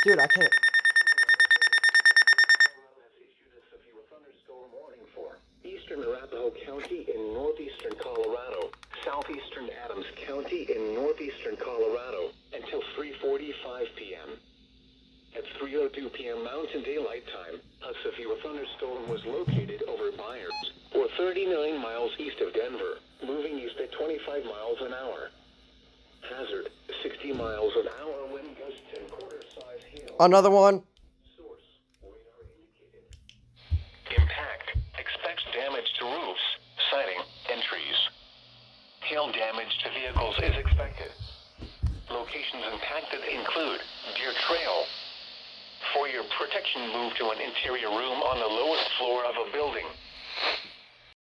Dude, I can't. Thunderstorm warning for eastern Arapahoe County in northeastern Colorado, southeastern Adams County in northeastern Colorado until 3:45 p.m. At 3:02 p.m. Mountain Daylight Time, a severe thunderstorm was located over Byers, or 39 miles east of Denver, moving east at 25 miles an hour. Hazard, 60 miles an hour wind gusts and quarter-size hail. Another one. Source, radar indicated. Impact, expects damage to roofs, siding, and trees. Hail damage to vehicles is expected. Locations impacted include Deer Trail. For your protection, move to an interior room on the lowest floor of a building.